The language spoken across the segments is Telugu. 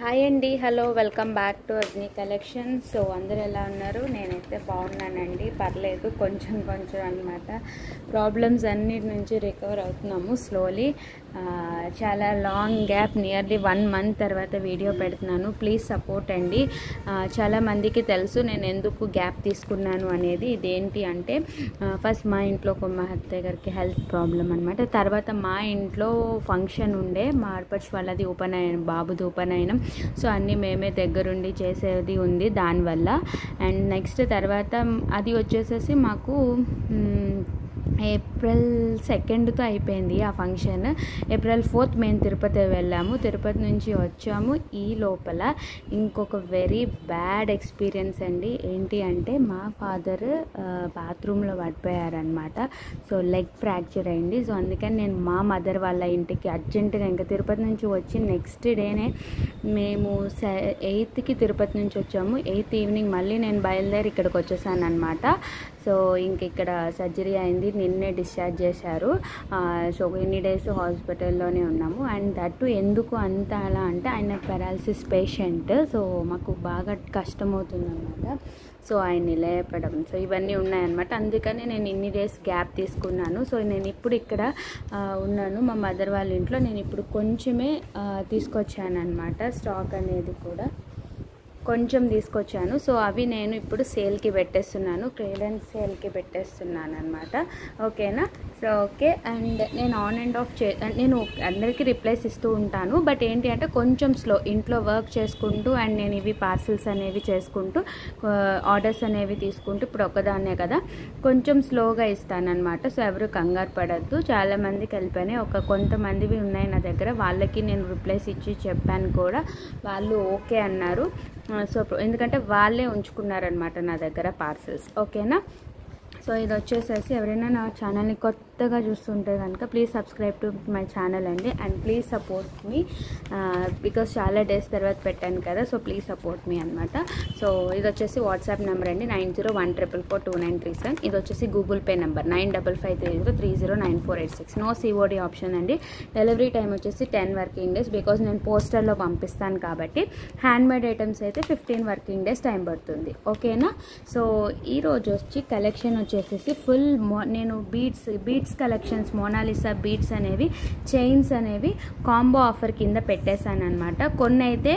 హాయ్ అండి, హలో, వెల్కమ్ బ్యాక్ టు అగ్ని కలెక్షన్. సో అందరు ఎలా ఉన్నారు? నేనైతే బాగున్నానండి, పర్లేదు, కొంచెం అనమాట. ప్రాబ్లమ్స్ అన్నిటి నుంచి రికవర్ అవుతున్నాము స్లోలీ. చాలా లాంగ్ గ్యాప్, నియర్లీ 1 month తర్వాత వీడియో పెడుతున్నాను. ప్లీజ్ సపోర్ట్ అండి. చాలామందికి తెలుసు నేను ఎందుకు గ్యాప్ తీసుకున్నాను అనేది. ఇదేంటి అంటే ఫస్ట్ మా ఇంట్లో మా అత్తయ్య గారికి హెల్త్ ప్రాబ్లం అనమాట. తర్వాత మా ఇంట్లో ఫంక్షన్ ఉండే, మా ఆడపడుచు వాళ్ళది ఉపనయనం, బాబుది ఉపనయనం. సో అన్నీ మేమే దగ్గరుండి చేసేది ఉంది దానివల్ల. అండ్ నెక్స్ట్ తర్వాత అది వచ్చేసేసి మాకు April 2తో అయిపోయింది ఆ ఫంక్షన్. April 4th మేము తిరుపతి వెళ్ళాము. తిరుపతి నుంచి వచ్చాము. ఈ లోపల ఇంకొక వెరీ బ్యాడ్ ఎక్స్పీరియన్స్ అండి. ఏంటి అంటే మా ఫాదర్ బాత్రూంలో పడిపోయారనమాట. సో లెగ్ ఫ్రాక్చర్ అయింది. సో అందుకని నేను మా మదర్ వాళ్ళ ఇంటికి అర్జెంటుగా ఇంకా తిరుపతి నుంచి వచ్చి నెక్స్ట్ డేనే మేము 8th తిరుపతి నుంచి వచ్చాము. 8th ఈవినింగ్ మళ్ళీ నేను బయలుదేరి ఇక్కడికి వచ్చేసాను అనమాట. సో ఇంక ఇక్కడ సర్జరీ అయింది, నిన్నే డిశ్చార్జ్ చేశారు. సో ఎన్ని డేస్ హాస్పిటల్లోనే ఉన్నాము. అండ్ దట్టు ఎందుకు అంత అలా అంటే ఆయన పెరాలసిస్ పేషెంట్. సో మాకు బాగా కష్టమవుతుంది అనమాట. సో ఆయన్ని లేపడం, సో ఇవన్నీ ఉన్నాయన్నమాట. అందుకని నేను ఇన్ని డేస్ గ్యాప్ తీసుకున్నాను. సో నేను ఇప్పుడు ఇక్కడ ఉన్నాను మా మదర్ వాళ్ళ ఇంట్లో. నేను ఇప్పుడు కొంచెమే తీసుకొచ్చాను అనమాట. స్టాక్ అనేది కూడా కొంచెం తీసుకొచ్చాను. సో అవి నేను ఇప్పుడు సేల్కి పెట్టేస్తున్నాను, క్లియరెన్స్ సేల్కి పెట్టేస్తున్నాను అనమాట. ఓకేనా? So okay. అండ్ నేను ఆన్ అండ్ ఆఫ్ నేను అందరికీ రిప్లైస్ ఇస్తూ ఉంటాను. బట్ ఏంటి అంటే కొంచెం స్లో, ఇంట్లో వర్క్ చేసుకుంటూ అండ్ నేను ఇవి పార్సిల్స్ అనేవి చేసుకుంటూ ఆర్డర్స్ అనేవి తీసుకుంటూ ఇప్పుడు ఒక్కదాన్నే కదా, కొంచెం స్లోగా ఇస్తానన్నమాట. సో ఎవరు కంగారు పడద్దు. చాలామందికి వెళ్ళిపోయినాయి, కొంతమందివి ఉన్నాయి నా దగ్గర. వాళ్ళకి నేను రిప్లైస్ ఇచ్చి చెప్పాను కూడా, వాళ్ళు ఓకే అన్నారు. సో ఎందుకంటే వాళ్ళే ఉంచుకున్నారనమాట నా దగ్గర పార్సల్స్. ఓకేనా? సో ఇది వచ్చేసేసి ఎవరైనా నా ఛానల్ని కొత్తగా చూస్తుంటే కనుక please subscribe to my channel అండి. అండ్ ప్లీజ్ సపోర్ట్ మీ, బికాస్ చాలా డేస్ తర్వాత పెట్టాను కదా. సో ప్లీజ్ సపోర్ట్ మీ అనమాట. సో ఇది వచ్చేసి వాట్సాప్ నెంబర్ అండి, 9014442937. ఇది వచ్చేసి Google Pay number 9553030948. No COD option అండి. డెలివరీ టైం వచ్చేసి 10 working days, బికాజ్ నేను పోస్టర్లో పంపిస్తాను కాబట్టి. హ్యాండ్మేడ్ ఐటమ్స్ అయితే 15 working days టైం పడుతుంది. ఓకేనా? సో ఈరోజు వచ్చి కలెక్షన్ వచ్చేసేసి ఫుల్ నేను బీడ్స్ కలెక్షన్స్, మోనాలిసా బీడ్స్ అనేవి, చైన్స్ అనేవి కాంబో ఆఫర్ కింద పెట్టేశాను అనమాట. కొన్ని అయితే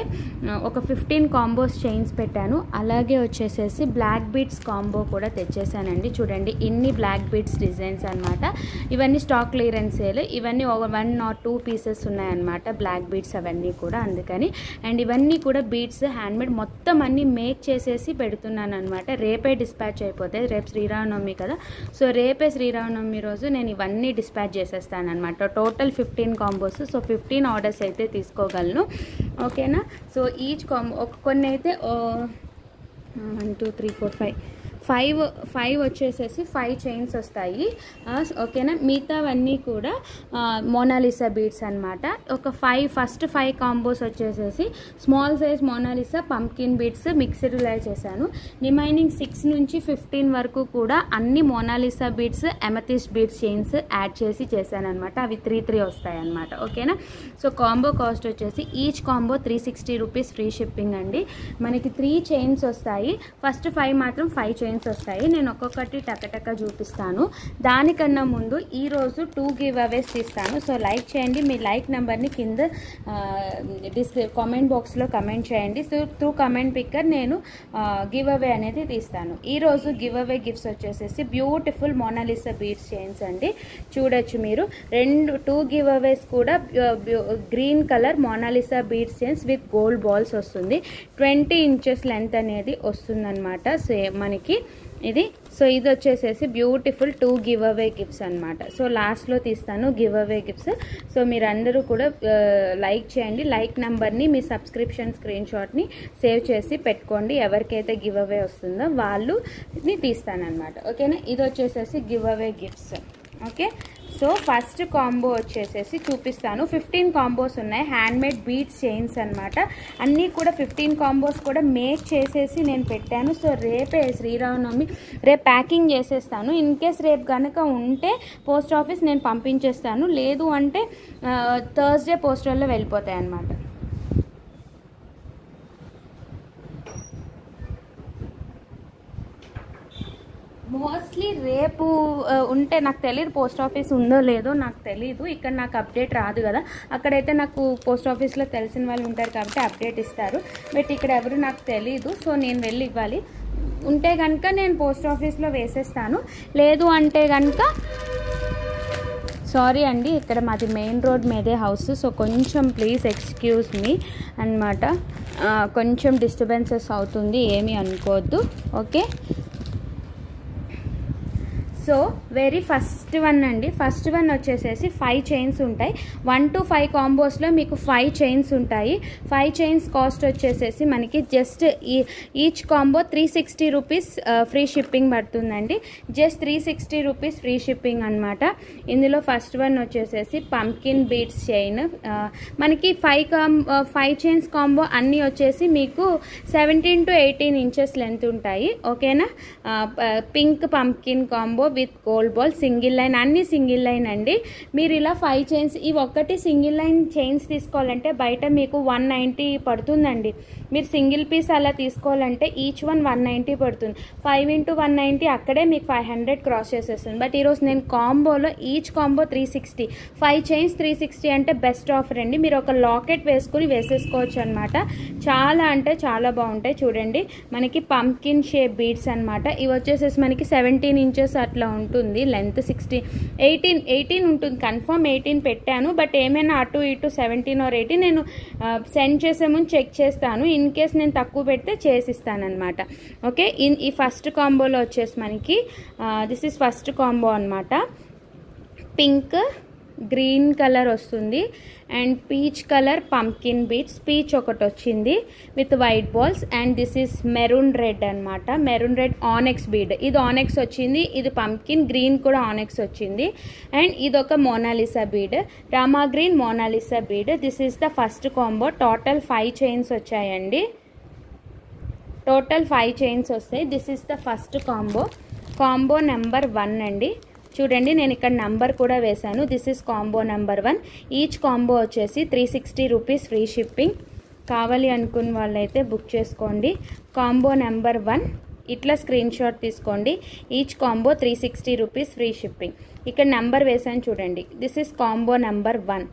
ఒక 15 కాంబోస్ చైన్స్ పెట్టాను. అలాగే వచ్చేసేసి బ్లాక్ బీడ్స్ కాంబో కూడా తెచ్చేసానండి. చూడండి, ఇన్ని బ్లాక్ బీడ్స్ డిజైన్స్ అనమాట. ఇవన్నీ స్టాక్ క్లియరెన్స్ సేల్. ఇవన్నీ 1 or 2 pieces ఉన్నాయన్నమాట బ్లాక్ బీడ్స్ అవన్నీ కూడా. అందుకని అండ్ ఇవన్నీ కూడా బీడ్స్ హ్యాండ్మేడ్, మొత్తం అన్నీ మేక్ చేసేసి పెడుతున్నాను అనమాట. రేపే డిస్పాచ్ అయిపోతాయి. రేపు శ్రీరామనవమి కదా. సో రేపే శ్రీరామనవమి రోజు నేను ఇవన్నీ డిస్పాచ్ చేసేస్తాను అనమాట. Total 15 combos. సో 15 ఆర్డర్స్ అయితే తీసుకోగలను. ఓకేనా? సో ఈచ్ కాంబో కొన్ని అయితే 1 2 3 4 5 వచ్చేసేసి 5 చైన్స్ వస్తాయి. ఓకేనా? మిగతావన్నీ కూడా మోనాలిసా బీడ్స్ అనమాట. ఒక ఫస్ట్ 5 కాంబోస్ వచ్చేసేసి small size Monalisa pumpkin beads మిక్స్డ్లా చేశాను. రిమైనింగ్ 6 నుంచి 15 వరకు కూడా అన్ని Monalisa beads, amethyst beads chains add చేసి చేశాను అనమాట. అవి 3 వస్తాయి అనమాట. ఓకేనా? సో కాంబో కాస్ట్ వచ్చేసి each combo 360 rupees free shipping అండి. మనకి 3 చైన్స్ వస్తాయి. ఫస్ట్ 5 మాత్రం 5 చైన్స్ వస్తాయి. నేను ఒక్కొక్కటి టకటక చూపిస్తాను. దానికన్నా ముందు ఈరోజు 2 గివ్ అవేస్ తీస్తాను. సో లైక్ చేయండి. మీ లైక్ నెంబర్ని కింద కామెంట్ బాక్స్లో కమెంట్ చేయండి. సో త్రూ కమెంట్ పిక్కర్ నేను గివ్ అవే అనేది తీస్తాను. ఈరోజు గివ్ అవే గిఫ్ట్స్ వచ్చేసేసి బ్యూటిఫుల్ మోనాలిసా బీడ్స్ చైన్స్ అండి. చూడొచ్చు మీరు. 2 గివ్ అవేస్ కూడా green colour Monalisa beads chains with gold balls వస్తుంది. 20 inches లెంత్ అనేది వస్తుందన్నమాట. మనకి ఇది. సో ఇది వచ్చేసేసి బ్యూటిఫుల్ 2 గివ్ అవే గిఫ్ట్స్ అనమాట. సో లాస్ట్లో తీస్తాను గివ్ అవే గిఫ్ట్స్. సో మీరందరూ కూడా లైక్ చేయండి. లైక్ నెంబర్ని, మీ సబ్స్క్రిప్షన్ స్క్రీన్ షాట్ని సేవ్ చేసి పెట్టుకోండి. ఎవరికైతే గివ్ అవే వస్తుందో వాళ్ళని తీస్తానమాట. ఓకేనా? ఇది వచ్చేసేసి give away gifts. Okay? So first combo వచ్చేసేసి చూపిస్తాను. 15 కాంబోస్ ఉన్నాయి. హ్యాండ్మేడ్ బీడ్స్ చైన్స్ అనమాట. అన్నీ కూడా 15 కాంబోస్ కూడా మేక్ చేసేసి నేను పెట్టాను. సో రేపే శ్రీరామనవమి, రేపు ప్యాకింగ్ చేసేస్తాను. ఇన్ కేస్ రేపు కనుక ఉంటే పోస్ట్ ఆఫీస్ నేను పంపించేస్తాను. లేదు అంటే థర్స్డే పోస్టర్లో వెళ్ళిపోతాయి అన్నమాట. మోస్ట్లీ రేపు ఉంటే నాకు తెలియదు, పోస్ట్ ఆఫీస్ ఉందో లేదో నాకు తెలీదు, ఇక్కడ నాకు అప్డేట్ రాదు కదా. అక్కడైతే నాకు పోస్ట్ ఆఫీస్లో తెలిసిన వాళ్ళు ఉంటారు కాబట్టి అప్డేట్ ఇస్తారు. బట్ ఇక్కడ ఎవరు నాకు తెలీదు, సో నేను వెళ్ళి ఇవ్వాలి. ఉంటే కనుక నేను పోస్ట్ ఆఫీస్లో వేసేస్తాను, లేదు అంటే కనుక సారీ అండి, ఇక్కడ మాది మెయిన్ రోడ్ మీదే హౌస్, సో కొంచెం ప్లీజ్ ఎక్స్క్యూజ్ మీ అన్నమాట. కొంచెం డిస్టర్బెన్సెస్ అవుతుంది, ఏమీ అనుకోవద్దు. Okay, so very first one అండి. ఫస్ట్ వన్ వచ్చేసేసి 5 చైన్స్ ఉంటాయి. 1 to 5 కాంబోస్లో మీకు 5 చైన్స్ ఉంటాయి. 5 చైన్స్ కాస్ట్ వచ్చేసేసి మనకి just each combo 360 rupees free shipping పడుతుందండి. జస్ట్ 360 రూపీస్ ఫ్రీ షిప్పింగ్ అనమాట. ఇందులో ఫస్ట్ వన్ వచ్చేసేసి పంకిన్ బీడ్స్ చైన్. మనకి 5 చైన్స్ కాంబో అన్నీ వచ్చేసి మీకు 17 to 18 ఇంచెస్ లెంత్ ఉంటాయి. ఓకేనా. Pink pumpkin combo with gold ball, single line, అన్ని సింగిల్ లైన్ అండి. మీరు ఇలా 5 చైన్స్, ఈ ఒక్కటి సింగిల్ లైన్ చైన్స్ తీసుకోవాలంటే బయట మీకు 190 పడుతుందండి. మీరు సింగిల్ పీస్ అలా తీసుకోవాలంటే ఈచ్ వన్ 190 పడుతుంది. 5 into 190 అక్కడే మీకు 500 క్రాస్ చేసేస్తుంది. బట్ ఈరోజు నేను కాంబోలో ఈచ్ కాంబో 360, 5 చైన్స్ 360 అంటే బెస్ట్ ఆఫర్ అండి. మీరు ఒక లాకెట్ వేసుకుని వేసేసుకోవచ్చు అనమాట. చాలా అంటే చాలా బాగుంటాయి. చూడండి, మనకి పంకిన్ షేప్ బీడ్స్ అనమాట. ఇవి వచ్చేసేసి మనకి 17 ఇంచెస్ అట్లా ఉంటుంది లెంత్. 18 ఉంటుంది, కన్ఫర్మ్ 18 పెట్టాను. బట్ ఏమైనా అటు ఇటు 17 or 18 నేను సెండ్ చేసే ముందు చెక్ చేస్తాను. ఇన్ కేస్ నేను తక్కువ పెడితే చేసిస్తానమాట. ఓకే, ఈ ఫస్ట్ కాంబోలో వచ్చేసి మనకి దిస్ ఈజ్ ఫస్ట్ కాంబో అనమాట. పింక్ గ్రీన్ కలర్ వస్తుంది and peach colour pumpkin beads, peach ఒకటి వచ్చింది with white balls. And this is maroon red అనమాట. మెరూన్ రెడ్ ఆనెక్స్ బీడ్, ఇది ఆనెక్స్ వచ్చింది, ఇది పంకిన్ గ్రీన్ కూడా ఆనెక్స్ వచ్చింది. అండ్ ఇది ఒక Monalisa bead, Rama green Monalisa bead. This is the first combo. Total 5 chains వచ్చాయండి. టోటల్ 5 చైన్స్ వస్తాయి. This is the first combo. Combo number 1 అండి. చూడండి, నేను ఇక్కడ నంబర్ కూడా వేశాను. This is combo number 1. Each combo వచ్చేసి 360 రూపీస్ ఫ్రీ షిప్పింగ్. కావాలి అనుకున్న వాళ్ళైతే బుక్ చేసుకోండి. కాంబో నెంబర్ 1 ఇట్లా స్క్రీన్ షాట్ తీసుకోండి. Each combo 360 rupees free shipping. ఇక్కడ నెంబర్ వేసాను చూడండి. This is combo number 1.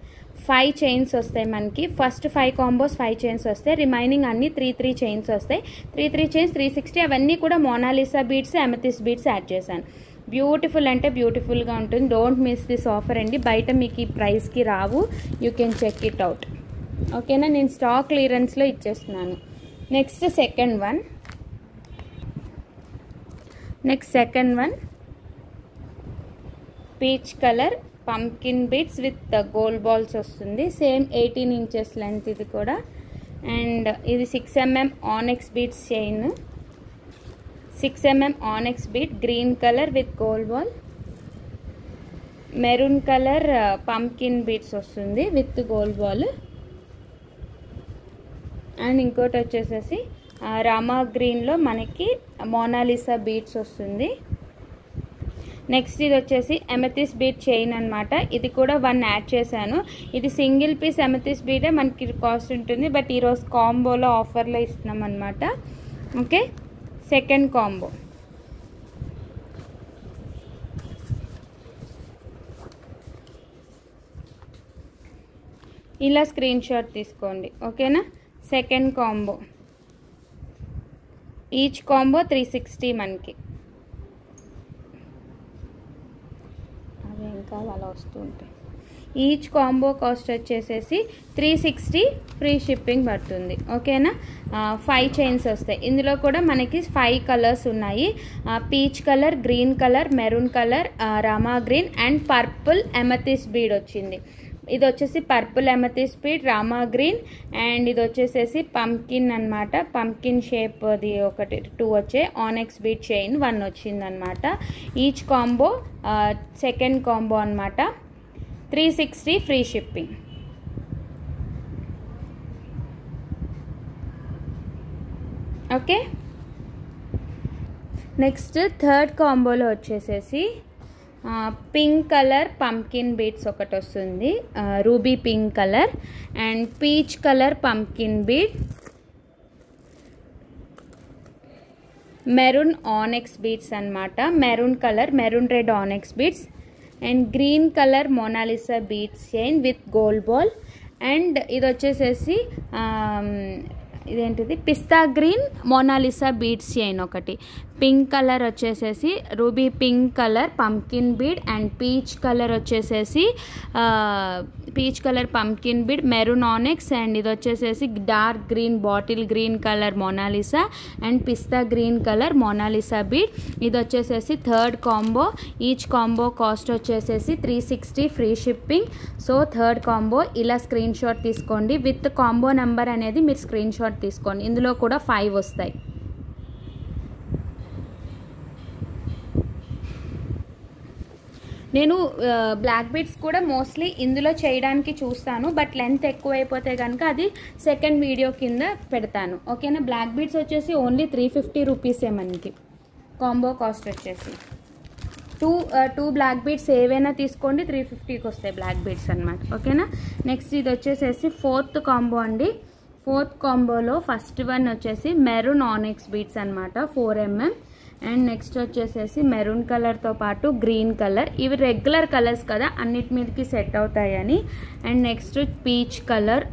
5 chains వస్తాయి మనకి. ఫస్ట్ 5 కాంబోస్ 5 చైన్స్ వస్తాయి. రిమైనింగ్ అన్ని 3 చైన్స్ వస్తాయి. 3 చైన్స్ 360. అవన్నీ కూడా Monalisa beads, amethyst beads add చేశాను. బ్యూటిఫుల్ అంటే బ్యూటిఫుల్గా ఉంటుంది. డోంట్ మిస్ దిస్ ఆఫర్ అండి. బయట మీకు ఈ ప్రైస్కి రావు. You can check it out. ఓకేనా, నేను స్టాక్ క్లియరెన్స్లో ఇచ్చేస్తున్నాను. Next second one peach colour pumpkin beads with gold balls వస్తుంది. సేమ్ 18 ఇంచెస్ లెంత్ ఇది కూడా. అండ్ ఇది 6 mm onyx beads chain. 6 mm onyx bead, green colour with gold ball. Maroon colour pumpkin beads వస్తుంది విత్ గోల్డ్ బాల్. అండ్ ఇంకోటి వచ్చేసేసి రామా గ్రీన్లో మనకి మోనాలిసా బీడ్స్ వస్తుంది. నెక్స్ట్ ఇది వచ్చేసి అమెథిస్ట్ బీడ్ చైన్ అనమాట. ఇది కూడా 1 యాడ్ చేశాను. ఇది సింగిల్ పీస్ అమెథిస్ట్ బీడే మనకి కాస్ట్ ఉంటుంది. బట్ ఈరోజు కాంబోలో ఆఫర్లో ఇస్తున్నాం అనమాట. Okay, second combo. ఇలా స్క్రీన్ షాట్ తీసుకోండి. ఓకేనా, సెకండ్ కాంబో. ఈచ్ కాంబో 360 మనకి. అవి ఇంకా అలా వస్తూ ఉంటాయి. ఈచ్ కాంబో కాస్ట్ వచ్చేసేసి 360 ఫ్రీ షిప్పింగ్ పడుతుంది. ఓకేనా, 5 చైన్స్ వస్తాయి. ఇందులో కూడా మనకి 5 కలర్స్ ఉన్నాయి. Peach colour, green colour, maroon colour, Rama green and purple amethyst bead వచ్చింది. ఇది వచ్చేసి purple amethyst bead, Rama green. And ఇది వచ్చేసేసి పంకిన్ అనమాట. పంకిన్ షేప్ అది ఒకటి 2 వచ్చాయి. ఆనెక్స్ బీడ్ చైన్ 1 వచ్చింది అనమాట. ఈచ్ కాంబో సెకండ్ కాంబో అనమాట. 360 free shipping. Okay, next third కాంబోలో వచ్చేసేసి పింక్ కలర్ పంకిన్ బీడ్స్ ఒకటి వస్తుంది, ruby pink colour. And peach colour pumpkin bead, maroon onyx beads అనమాట. Maroon colour, maroon red onyx beads and green colour Monalisa beads chain with gold ball. And ఇది వచ్చేసేసి ఇదేంటిది pista green Monalisa beads chain ఒకటి. పింక్ కలర్ వచ్చేసేసి ruby pink colour pumpkin bead and peach colour వచ్చేసేసి peach colour pumpkin bead maroon ఆనెక్స్. అండ్ ఇది వచ్చేసేసి dark green bottle green colour Monalisa and pista green colour Monalisa bead. ఇది వచ్చేసేసి third combo. Each combo cost వచ్చేసేసి 360 free shipping. So third combo ఇలా స్క్రీన్ షాట్ తీసుకోండి. విత్ కాంబో నెంబర్ అనేది మీరు స్క్రీన్ షాట్ తీసుకోండి. ఇందులో కూడా 5 వస్తాయి. నేను బ్లాక్ బీడ్స్ కూడా మోస్ట్లీ ఇందులో చేయడానికి చూస్తాను, బట్ లెంత్ ఎక్కువైపోతే కనుక అది సెకండ్ వీడియో కింద పెడతాను. ఓకేనా. బ్లాక్ బీడ్స్ వచ్చేసి ఓన్లీ 350 రూపీసే మనకి కాంబో కాస్ట్ వచ్చేసి. టూ బ్లాక్ బీడ్స్ ఏవైనా తీసుకోండి 350కి వస్తాయి బ్లాక్ బీడ్స్ అనమాట. ఓకేనా. నెక్స్ట్ ఇది వచ్చేసేసి ఫోర్త్ కాంబో అండి. ఫోర్త్ కాంబోలో ఫస్ట్ వన్ వచ్చేసి మెరూన్ ఆనెక్స్ బీడ్స్ అనమాట 4 mm. అండ్ నెక్స్ట్ వచ్చేసేసి మెరూన్ కలర్తో పాటు గ్రీన్ కలర్. ఇవి రెగ్యులర్ కలర్స్ కదా, అన్నిటి మీదకి సెట్ అవుతాయని. And next peach colour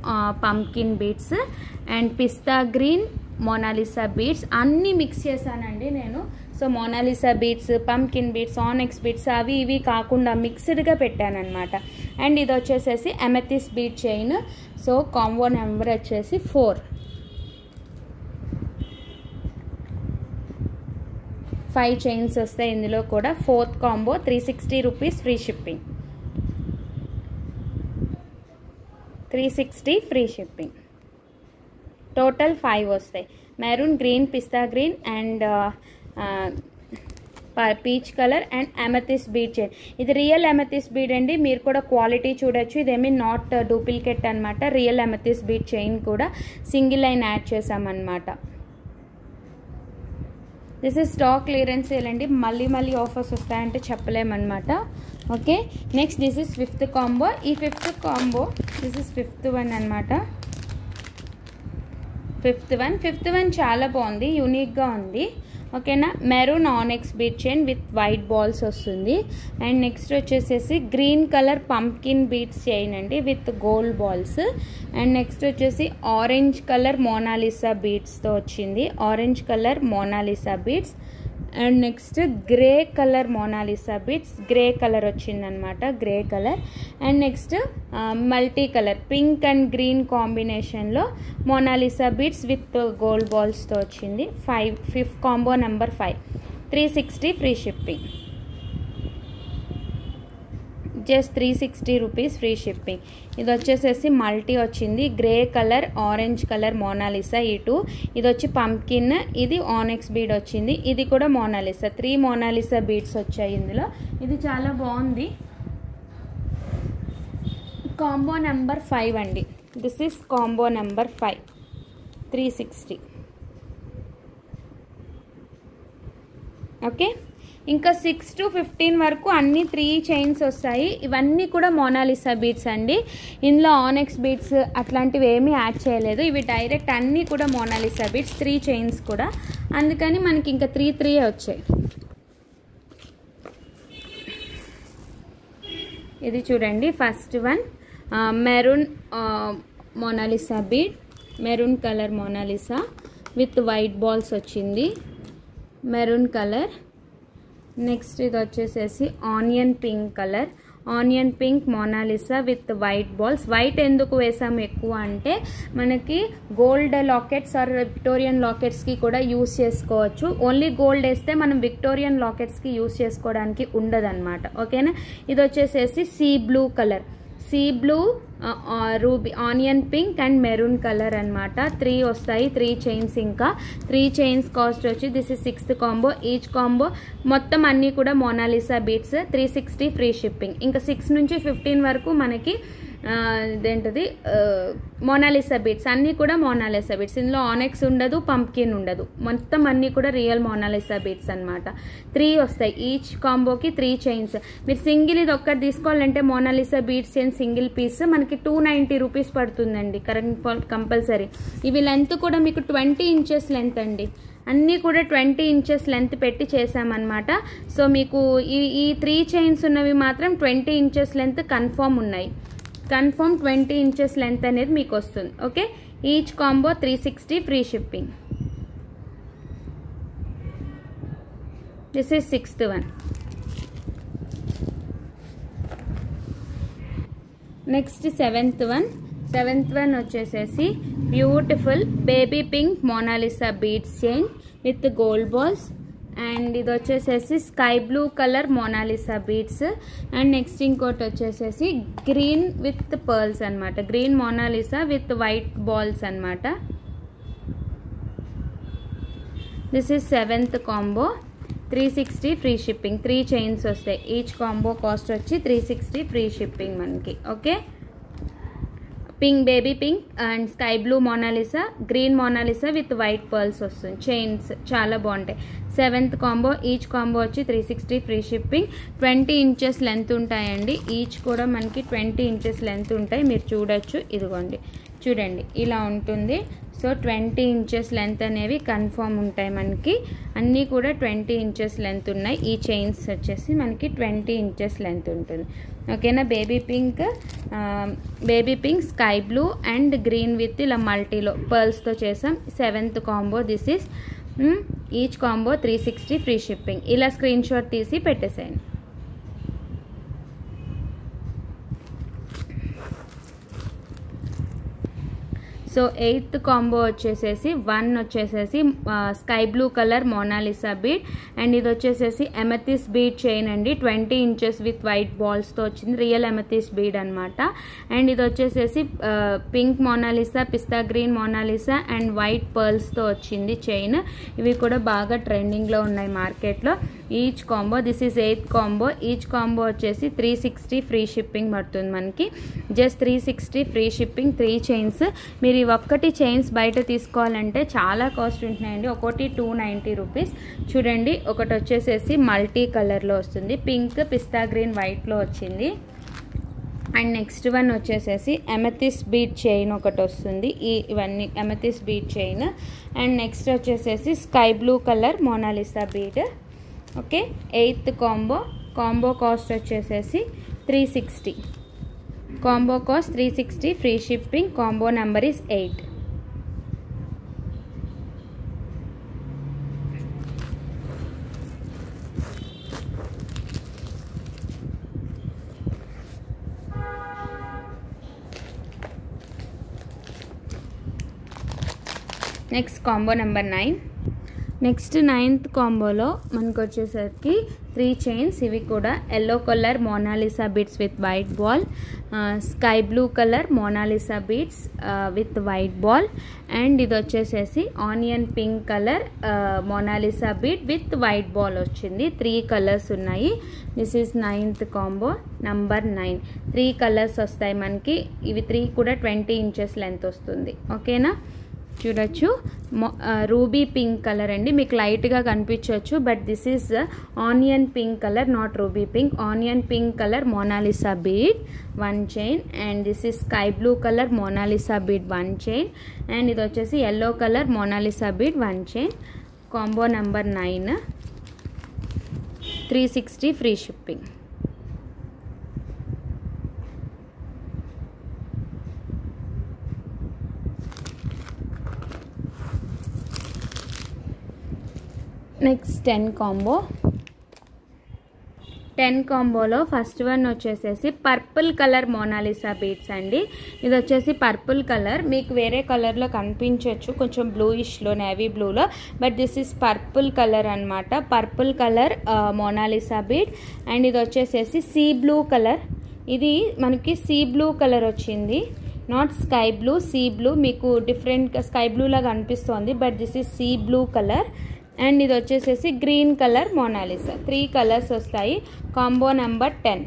pumpkin beads and pista green Monalisa beads అన్నీ మిక్స్ చేశానండి నేను. So Monalisa beads, pumpkin beads, onyx beads అవి ఇవి కాకుండా మిక్స్డ్గా పెట్టానమాట. అండ్ ఇది వచ్చేసేసి amethyst bead chain. So combo number వచ్చేసి 4. 5 చైన్స్ వస్తాయి ఇందులో కూడా. Fourth combo 360 rupees free shipping. 360 free shipping. Total 5 వస్తాయి. Maroon, green, pista green and peach colour and amethyst bead chain. ఇది రియల్ అమెథిస్ బీడ్ అండి. మీరు కూడా క్వాలిటీ చూడొచ్చు. ఇదేమీ నాట్ డూప్లికేట్ అనమాట. రియల్ అమెథిస్ బీడ్ చైన్ కూడా సింగిల్ లైన్ యాడ్ చేసామన్నమాట. This is stock clearance sale అండి. మళ్ళీ ఆఫర్స్ వస్తాయంటే చెప్పలేమన్నమాట. Okay. Next this is 5th combo. ఈ 5th combo this is 5th one అనమాట. 5th వన్ చాలా బాగుంది, యూనిక్గా ఉంది. ఓకేనా. Maroon onyx bead chain with white balls వస్తుంది. అండ్ నెక్స్ట్ వచ్చేసేసి green colour pumpkin beads chain అండి with gold balls. And next వచ్చేసి ఆరెంజ్ కలర్ మోనాలిసా బీడ్స్తో వచ్చింది. Orange colour Monalisa beads. And next grey colour Monalisa beads. Grey colour వచ్చిందనమాట, grey colour. And next multi colour pink and green కాంబినేషన్లో మోనాలిసా బీడ్స్ విత్ గోల్డ్ బాల్స్తో వచ్చింది. 5th combo number 5. 360 free shipping. Just 360 rupees free shipping. ఇది వచ్చేసేసి మల్టీ వచ్చింది. Grey colour, orange colour Monalisa ఈ 2. ఇది వచ్చి పంకిన్, ఇది ఆనెక్స్ బీడ్ వచ్చింది. ఇది కూడా మోనాలిసా. 3 మోనాలిసా బీడ్స్ వచ్చాయి ఇందులో. ఇది చాలా బాగుంది. కాంబో నెంబర్ 5 అండి. This is combo number 5. 360. Okay. ఇంకా 6 to 15 వరకు అన్ని 3 చైన్స్ వస్తాయి. ఇవన్నీ కూడా మోనాలిసా బీడ్స్ అండి. ఇందులో ఆనెక్స్ బీడ్స్ అట్లాంటివి ఏమీ యాడ్ చేయలేదు. ఇవి డైరెక్ట్ అన్నీ కూడా మోనాలిసా బీడ్స్. 3 చైన్స్ కూడా, అందుకని మనకి ఇంకా 3 వచ్చాయి. ఇది చూడండి. First one maroon Monalisa bead, maroon colour Monalisa with white balls వచ్చింది. Maroon colour. నెక్స్ట్ ఇది వచ్చేసేసి onion pink colour, onion pink Monalisa with white balls. White ఎందుకు వేసాము ఎక్కువ అంటే మనకి గోల్డ్ లాకెట్స్ ఆర్ విక్టోరియన్ లాకెట్స్కి కూడా యూస్ చేసుకోవచ్చు. ఓన్లీ గోల్డ్ వేస్తే మనం విక్టోరియన్ లాకెట్స్కి యూస్ చేసుకోవడానికి ఉండదన్నమాట. ఓకేనా. ఇది వచ్చేసేసి sea blue colour, sea blue, ruby, onion pink and maroon colour అనమాట. 3 వస్తాయి. 3 చైన్స్. ఇంకా 3 చైన్స్ కాస్ట్ వచ్చి this is 6th combo. Each combo మొత్తం అన్నీ కూడా మోనాలిసా బీడ్స్. 360 free shipping. ఇంకా 6 నుంచి 15 వరకు మనకి ఇదేంటిది మోనాలిసా బీడ్స్, అన్నీ కూడా మోనాలిసా బీడ్స్. ఇందులో ఆనెక్స్ ఉండదు, పంప్కిన్ ఉండదు, మొత్తం అన్నీ కూడా రియల్ మోనాలిసా బీడ్స్ అనమాట. 3 వస్తాయి ఈచ్ కాంబోకి 3 చైన్స్. మీరు సింగిల్ ఇది ఒక్కటి తీసుకోవాలంటే Monalisa beads chain single piece మనకి 290 రూపీస్ పడుతుందండి కంపల్సరీ. ఇవి లెంత్ కూడా మీకు 20 ఇంచెస్ లెంత్ అండి, అన్నీ కూడా 20 ఇంచెస్ లెంత్ పెట్టి చేసామన్నమాట. సో మీకు ఈ 3 చైన్స్ ఉన్నవి మాత్రం 20 ఇంచెస్ లెంత్ కన్ఫర్మ్ ఉన్నాయి, కన్ఫర్మ్ 20 ఇంచెస్ లెంత్ అనేది మీకు వస్తుంది. Okay, each combo 360 free shipping. This is 6th one. Next 7th one. 7th one వచ్చేసేసి beautiful baby pink Monalisa beads chain with gold balls. And ఇది వచ్చేసేసి sky blue colour Monalisa beads. And next ఇంకోటి వచ్చేసేసి గ్రీన్ విత్ పర్ల్స్ అనమాట, green Monalisa with white balls అనమాట. This is 7th combo, 360 free shipping. 3 chains వస్తాయి, ఈచ్ కాంబో కాస్ట్ వచ్చి 360 ఫ్రీ షిప్పింగ్ మనకి. Okay, pink baby pink and sky blue Monalisa, green Monalisa with white pearls వస్తుంది. చైన్స్ చాలా బాగుంటాయి. 7th కాంబో, ఈచ్ కాంబో వచ్చి 360 ఫ్రీ షిప్పింగ్. 20 ఇంచెస్ లెంత్ ఉంటాయండి, ఈచ్ కూడా మనకి 20 ఇంచెస్ లెంత్ ఉంటాయి. మీరు చూడొచ్చు, ఇదిగోండి చూడండి ఇలా ఉంటుంది. సో 20 ఇంచెస్ లెంత్ అనేవి కన్ఫర్మ్ ఉంటాయి మనకి, అన్నీ కూడా 20 ఇంచెస్ లెంత్ ఉన్నాయి. ఈ చైన్స్ వచ్చేసి మనకి 20 ఇంచెస్ లెంత్ ఉంటుంది. ఓకేనా, baby pink sky blue and green with ఇలా మల్టీలో పర్ల్స్తో చేసాం. 7th combo, this is each combo 360 free shipping. ఇలా స్క్రీన్ షాట్ తీసి పెట్టేసేయండి. సో 8th కాంబో వచ్చేసేసి 1 వచ్చేసేసి sky blue colour Monalisa bead and ఇది వచ్చేసేసి ఎమథిస్ బీడ్ చైన్ అండి. 20 ఇంచెస్ విత్ వైట్ బాల్స్తో వచ్చింది, రియల్ ఎమథిస్ బీడ్ అనమాట. అండ్ ఇది వచ్చేసేసి pink Monalisa, pista green Monalisa and white పర్ల్స్తో వచ్చింది చైన్. ఇవి కూడా బాగా ట్రెండింగ్లో ఉన్నాయి మార్కెట్లో. Each combo, this is 8th combo, each combo వచ్చేసి 360 ఫ్రీ షిప్పింగ్ పడుతుంది మనకి. Just 360 free shipping. 3 చైన్స్. మీరు ఈ ఒక్కటి చైన్స్ బయట తీసుకోవాలంటే చాలా కాస్ట్ ఉంటున్నాయండి, ఒకటి 290 రూపీస్. చూడండి, ఒకటి వచ్చేసేసి మల్టీ కలర్లో వస్తుంది, పింక్ పిస్తా గ్రీన్ వైట్లో వచ్చింది. అండ్ నెక్స్ట్ వన్ వచ్చేసేసి ఎమథిస్ బీడ్ చైన్ ఒకటి వస్తుంది, ఇవన్నీ amethyst bead chain. And next వచ్చేసేసి sky blue colour Monalisa bead. Okay, 8th combo, combo cost వచ్చేసేసి 360, combo cost 360 free shipping. Combo number is 8. Next combo number 9. Next 9th కాంబోలో మనకు వచ్చేసరికి 3 చైన్స్. ఇవి కూడా yellow colour Monalisa beads with white ball, sky blue colour Monalisa beads with white ball and ఇది వచ్చేసేసి onion pink colour Monalisa bead with white ball వచ్చింది. 3 కలర్స్ ఉన్నాయి. This is 9th combo number 9. 3 colours వస్తాయి మనకి. ఇవి 3 కూడా 20 ఇంచెస్ లెంత్ వస్తుంది. ఓకేనా, చూడొచ్చు రూబీ పింక్ కలర్ అండి, మీకు లైట్గా కనిపించవచ్చు but this is onion pink colour, not ruby pink. Onion pink colour Monalisa bead 1 chain and this is sky blue colour Monalisa bead 1 chain and ఇది వచ్చేసి yellow colour Monalisa bead 1 chain. Combo number 9, 360 free shipping. Next 10 combo. 10 కాంబోలో ఫస్ట్ వన్ వచ్చేసేసి పర్పుల్ కలర్ మోనాలిసా బీడ్స్ అండి. ఇది వచ్చేసి పర్పుల్ కలర్, మీకు వేరే కలర్లో కనిపించవచ్చు కొంచెం బ్లూయిష్లో, నేవీ బ్లూలో, but this is purple colour అనమాట. Purple colour Monalisa bead and ఇది వచ్చేసేసి సీ బ్లూ కలర్. ఇది మనకి సీ బ్లూ కలర్ వచ్చింది, not sky blue, sea blue. మీకు డిఫరెంట్గా స్కై బ్లూ లాగా అనిపిస్తుంది but this is sea blue colour and ఇది వచ్చేసేసి గ్రీన్ కలర్ మోనాలిసా. 3 కలర్స్ వస్తాయి. Combo number 10.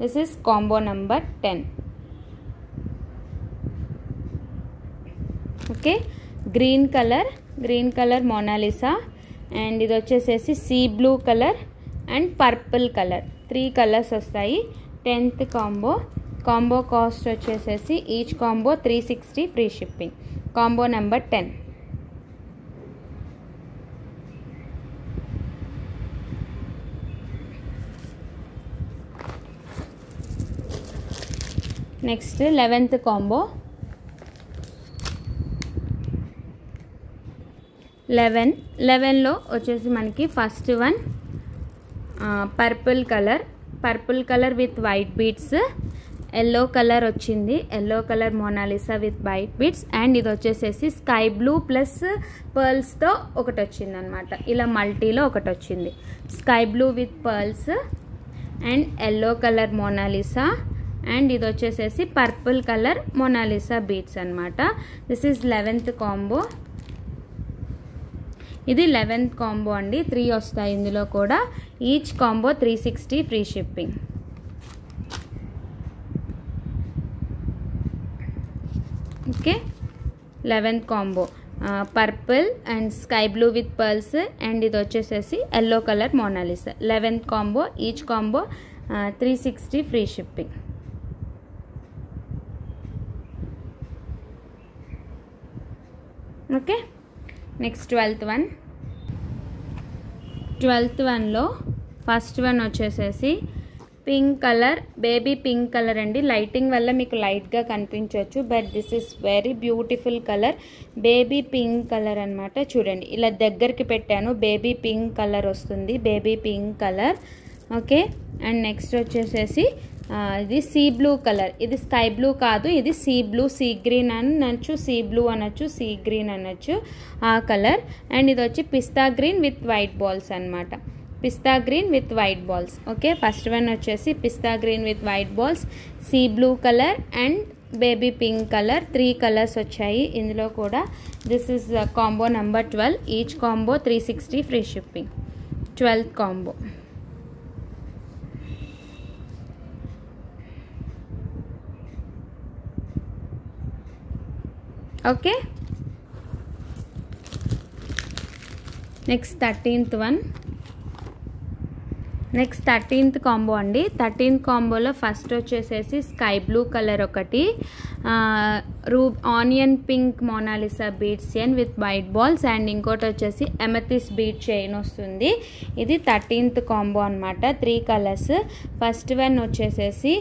This is combo number 10. Okay, green colour Monalisa, and ఇది వచ్చేసేసి sea blue colour and purple colour, 3 colours వస్తాయి. 10th కాంబో కాస్ట్ వచ్చేసేసి each combo 360 free shipping. Combo number 10. Next 11th combo. 11లో వచ్చేసి మనకి first one purple colour with white beads, yellow colour వచ్చింది, yellow colour Monalisa with white beads, and ఇది వచ్చేసేసి స్కై బ్లూ ప్లస్ పర్ల్స్తో ఒకటి వచ్చింది అనమాట. ఇలా మల్టీలో ఒకటి వచ్చింది, sky blue with pearls and yellow colour Monalisa, and ఇది వచ్చేసేసి పర్పుల్ కలర్ మోనాలిసా బీడ్స్ అనమాట. This is 11th combo. ఇది 11th కాంబో అండి. 3 వస్తాయి ఇందులో కూడా. Each combo 360 free shipping. Okay, 11th combo purple and sky blue with pearls, and ఇది వచ్చేసేసి yellow colour Monalisa. 11th combo, each combo 360 free shipping. Okay, next 12th వన్లో ఫస్ట్ వన్ వచ్చేసేసి pink colour, baby pink colour అండి. లైటింగ్ వల్ల మీకు లైట్గా కనిపించవచ్చు, but this is very beautiful colour. Baby pink colour అనమాట. చూడండి, ఇలా దగ్గరికి పెట్టాను, బేబీ పింక్ కలర్ వస్తుంది, baby pink colour. Okay, and next వచ్చేసేసి ఇది సీ బ్లూ కలర్. ఇది స్కై బ్లూ కాదు, ఇది సీ బ్లూ, సీ గ్రీన్ అనొచ్చు, సీ బ్లూ అనొచ్చు, సీ గ్రీన్ అనొచ్చు ఆ కలర్. అండ్ ఇది వచ్చి pista green with white balls అనమాట, pista green with white balls. Okay, first one వచ్చేసి pista green with white balls, sea blue colour and baby pink colour. 3 colours వచ్చాయి ఇందులో కూడా. This is combo number 12. Each combo 360 free shipping. 12th combo. Okay, next 13th one. Next 13th combo అండి. 13th కాంబోలో ఫస్ట్ వచ్చేసేసి స్కై బ్లూ కలర్ ఒకటి, onion pink Monalisa beads chain with white balls, and ఇంకోటి వచ్చేసి ఎమతిస్ బీడ్ చైన్ వస్తుంది. ఇది 13th కాంబో అనమాట. 3 కలర్స్. ఫస్ట్ వన్ వచ్చేసేసి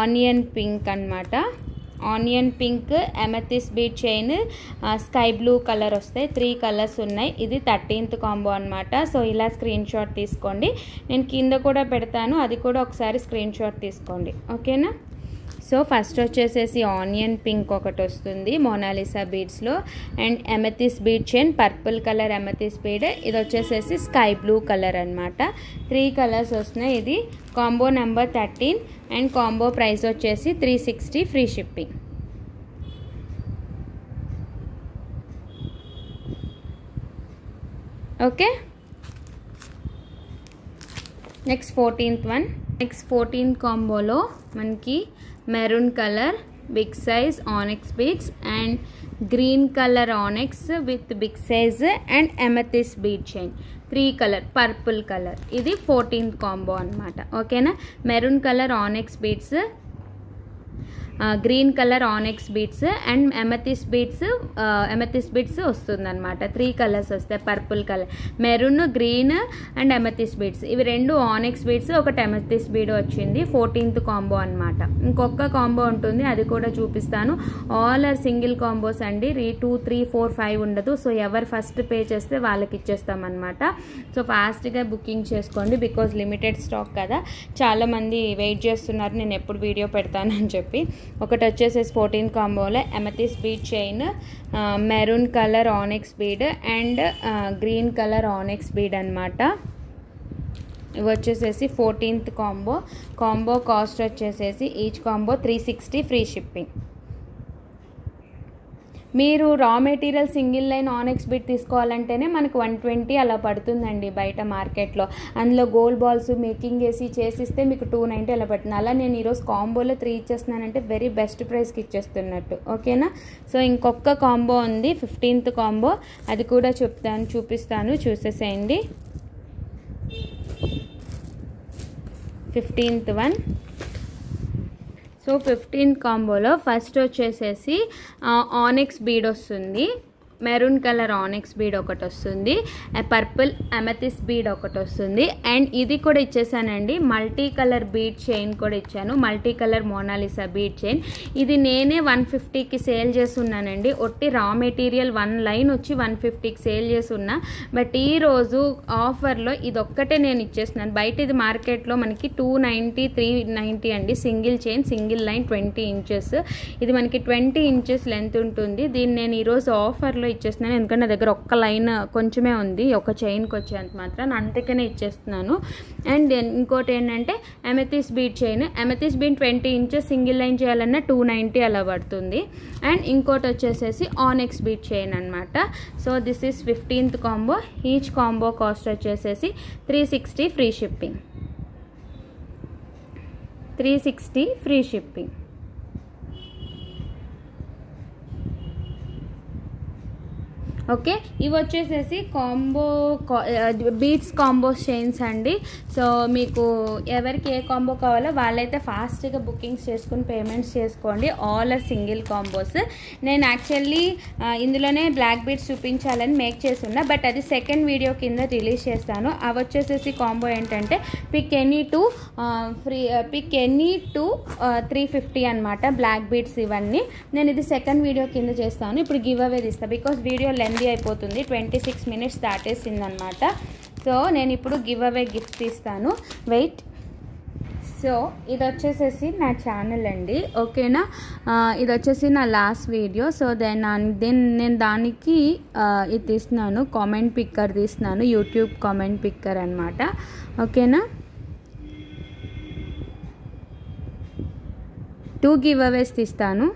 ఆనియన్ పింక్ అనమాట, onion pink, amethyst bead chain, sky blue colour వస్తాయి. 3 కలర్స్ ఉన్నాయి. ఇది 13th కాంబో అనమాట. సో ఇలా స్క్రీన్ షాట్ తీసుకోండి, నేను కింద కూడా పెడతాను, అది కూడా ఒకసారి స్క్రీన్ షాట్ తీసుకోండి. ఓకేనా? సో ఫస్ట్ వచ్చేసేసి ఆనియన్ పింక్ ఒకటి వస్తుంది మోనాలిసా బీడ్స్లో, and amethyst bead chain, purple colour amethyst bead, ఇది వచ్చేసేసి స్కై బ్లూ కలర్ అనమాట. 3 కలర్స్ వస్తున్నాయి. ఇది combo number 13 and combo price వచ్చేసి 360 free shipping. Okay, next 14th one. Next 14th కాంబోలో మనకి maroon colour big size onyx beads and green colour onyx with big size and amethyst bead chain, 3 colour purple colour. ఇది 14th కాంబో అనమాట. ఓకేనా? Maroon colour onyx beads, green colour onyx beads and amethyst beads వస్తుంది అనమాట. 3 కలర్స్ వస్తాయి. Purple colour, maroon, green and amethyst beads, ఇవి 2 ఆనెక్స్ బీడ్స్, ఒకటి ఎమతిస్ బీడ్ వచ్చింది. 14th కాంబో అనమాట. ఇంకొక కాంబో ఉంటుంది, అది కూడా చూపిస్తాను. ఆల్ ఆర్ సింగిల్ కాంబోస్ అండి, 2, 3, 4, 5 ఉండదు. సో ఎవరు ఫస్ట్ పే చేస్తే వాళ్ళకి ఇచ్చేస్తామన్నమాట. సో ఫాస్ట్గా బుకింగ్ చేసుకోండి, బికాజ్ లిమిటెడ్ స్టాక్ కదా, చాలామంది వెయిట్ చేస్తున్నారు నేను ఎప్పుడు వీడియో పెడతానని చెప్పి. ఒకటి వచ్చేసేసి 14th కాంబోలో amethyst bead chain, maroon colour onyx bead and green colour onyx bead అనమాట. ఇవి వచ్చేసేసి 14th కాంబో. కాంబో కాస్ట్ వచ్చేసేసి ఈచ్ కాంబో 360 ఫ్రీ షిప్పింగ్. మీరు raw material single line onyx bead తీసుకోవాలంటేనే మనకు 120 అలా పడుతుందండి బయట మార్కెట్లో. అందులో గోల్డ్ బాల్స్ మేకింగ్ వేసి చేసిస్తే మీకు 290 అలా పడుతుంది. అలా నేను ఈరోజు కాంబోలో 3 ఇచ్చేస్తున్నానంటే వెరీ బెస్ట్ ప్రైస్కి ఇచ్చేస్తున్నట్టు. ఓకేనా? సో ఇంకొక కాంబో ఉంది, 15th కాంబో, అది కూడా చూపిస్తాను, చూసేసేయండి. 15th one. So 15th కాంబోలో first వచ్చేసేసి ఆనెక్స్ బీడ్ వస్తుంది, మెరూన్ కలర్ ఆనెక్స్ బీడ్ ఒకటి వస్తుంది, పర్పుల్ అమెథిస్ బీడ్ ఒకటి వస్తుంది, అండ్ ఇది కూడా ఇచ్చేసానండి, మల్టీ కలర్ బీడ్ చైన్ కూడా ఇచ్చాను, multi colour Monalisa bead chain. ఇది నేనే 150కి సేల్ చేస్తున్నానండి. ఒట్టి రా మెటీరియల్ 1 లైన్ వచ్చి 150కి సేల్ చేస్తున్నా. బట్ ఈరోజు ఆఫర్లో ఇది ఒక్కటే నేను ఇచ్చేస్తున్నాను. బయట ఇది మార్కెట్లో మనకి 290 390 అండి single chain, single line 20 inches. ఇది మనకి 20 ఇంచెస్ లెంత్ ఉంటుంది. దీన్ని నేను ఈరోజు ఆఫర్లో ఇచ్చేస్తున్నాను, ఎందుకంటే నా దగ్గర ఒక్క లైన్ కొంచెమే ఉంది, ఒక చైన్కి వచ్చేంత మాత్రం, అందుకనే ఇచ్చేస్తున్నాను. అండ్ ఇంకోటి ఏంటంటే amethyst bead chain, amethyst bead 20 inches single line చేయాలన్నా 290 అలా pడుతుంది. అండ్ ఇంకోటి వచ్చేసేసి ఆనెక్స్ బీడ్ చైన్ అనమాట. So this is 15th combo. Each combo cost వచ్చేసేసి 360 free shipping, 360 free shipping. Okay, ఇవి వచ్చేసేసి కాంబో బీట్స్ కాంబో చైన్స్ అండి. సో మీకు ఎవరికి ఏ కాంబో కావాలో వాళ్ళైతే ఫాస్ట్గా బుకింగ్స్ చేసుకుని పేమెంట్స్ చేసుకోండి. All are single combos. నేను యాక్చువల్లీ ఇందులోనే బ్లాక్ బీట్స్ చూపించాలని మేక్ చేస్తున్నా, బట్ అది సెకండ్ వీడియో కింద రిలీజ్ చేస్తాను. అవి వచ్చేసేసి కాంబో ఏంటంటే pick any two free, pick any two 350 అనమాట బ్లాక్ బీట్స్. ఇవన్నీ నేను ఇది సెకండ్ వీడియో కింద చేస్తాను. ఇప్పుడు గివ్ అవే తీస్తాను, బికాస్ వీడియో అయిపోతుంది, 26 minutes దాటేసిందనమాట. సో నేను ఇప్పుడు గివ్ అవే గిఫ్ట్ ఇస్తాను, వెయిట్. సో ఇది వచ్చేసేసి నా ఛానల్ అండి, ఓకేనా? ఇది వచ్చేసి నా లాస్ట్ వీడియో. సో నేను దానికి ఇది తీస్తున్నాను, కామెంట్ పిక్కర్ తీస్తున్నాను, యూట్యూబ్ కామెంట్ పిక్కర్ అనమాట, ఓకేనా? 2 గివ్ అవేస్ తీస్తాను.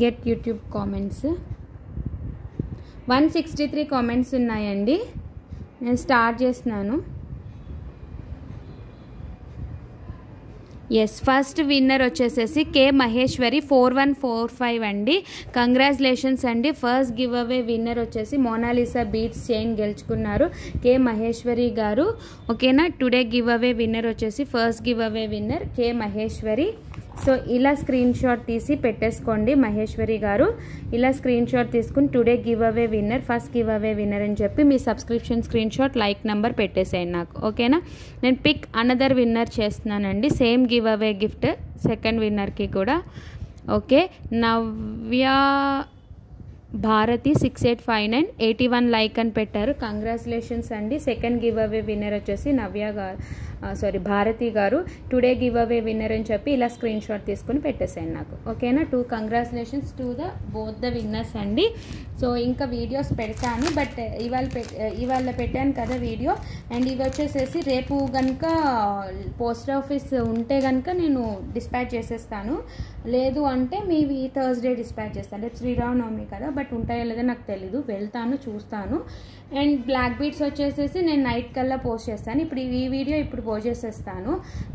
గెట్ యూట్యూబ్ కామెంట్స్ 163 కామెంట్స్ ఉన్నాయండి. నేను స్టార్ట్ చేస్తున్నాను. ఎస్, ఫస్ట్ విన్నర్ వచ్చేసేసి కే మహేశ్వరి 4145 అండి. కంగ్రాచులేషన్స్ అండి. ఫస్ట్ గివ్ అవే విన్నర్ వచ్చేసి మోనాలిసా బీట్స్ చైన్ గెలుచుకున్నారు కే మహేశ్వరి గారు, ఓకేనా? టుడే గివ్ అవే విన్నర్ వచ్చేసి first giveaway winner K Maheshwari. So ఇలా స్క్రీన్ షాట్ తీసి పెట్టేసుకోండి మహేశ్వరి గారు. ఇలా స్క్రీన్ షాట్ తీసుకుని today giveaway winner, first giveaway winner అని చెప్పి మీ subscription screenshot, like number పెట్టేసేయండి నాకు, ఓకేనా? నేను పిక్ అనదర్ విన్నర్ చేస్తున్నానండి, same giveaway gift second విన్నర్కి కూడా. ఓకే, నవ్య భారతి 6859 81 లైక్ అని పెట్టారు. కంగ్రాచులేషన్స్ అండి. సెకండ్ గివ్ అవే విన్నర్ వచ్చేసి నవ్య గారు, భారతి గారు. టుడే గివ్ అవే విన్నర్ అని చెప్పి ఇలా స్క్రీన్ షాట్ తీసుకుని పెట్టేసాను నాకు, ఓకేనా? Congratulations to both the winners అండి. సో ఇంకా వీడియోస్ పెడతాను, బట్ ఇవాళ పెట్టాను కదా వీడియో. అండ్ ఇవి వచ్చేసేసి రేపు కనుక పోస్ట్ ఆఫీస్ ఉంటే కనుక నేను డిస్పాచ్ చేసేస్తాను, లేదు అంటే మీవి థర్స్డే డిస్పాచ్ చేస్తాను. రేపు శ్రీరామనవమి కదా, బట్ ఉంటాయో లేదో నాకు తెలీదు, వెళ్తాను చూస్తాను. అండ్ బ్లాక్ బీట్స్ వచ్చేసేసి నేను నైట్ కల్లా పోస్ట్ చేస్తాను. ఇప్పుడు ఈ వీడియో ఇప్పుడు పోస్ట్ చేసేస్తాను,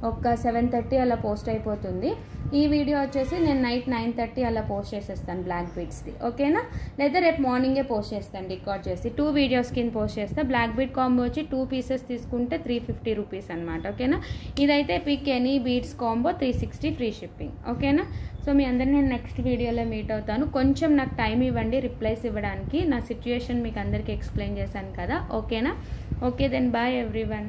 ఒక 7:30 అలా పోస్ట్ అయిపోతుంది. ఈ వీడియో వచ్చేసి నేను నైట్ 9:30 అలా పోస్ట్ చేసేస్తాను బ్లాక్ బీట్స్ది, ఓకేనా? లేదా రేపు మార్నింగే పోస్ట్ చేస్తాను రికార్డ్ చేసి. 2 వీడియోస్ కింద పోస్ట్ చేస్తాను. బ్లాక్ బీట్ కాంబో వచ్చి 2 పీసెస్ తీసుకుంటే 350 రూపీస్ అనమాట, ఓకేనా? ఇదైతే pick any beads combo 360 free shipping, ఓకేనా? సో మీ అందరినీ నేను నెక్స్ట్ వీడియోలో మీట్ అవుతాను. కొంచెం నాకు టైం ఇవ్వండి రిప్లైస్ ఇవ్వడానికి. నా సిచ్యుయేషన్ మీకు అందరికీ ఎక్స్ప్లెయిన్ చేశాను కదా, ఓకేనా? Okay then bye everyone.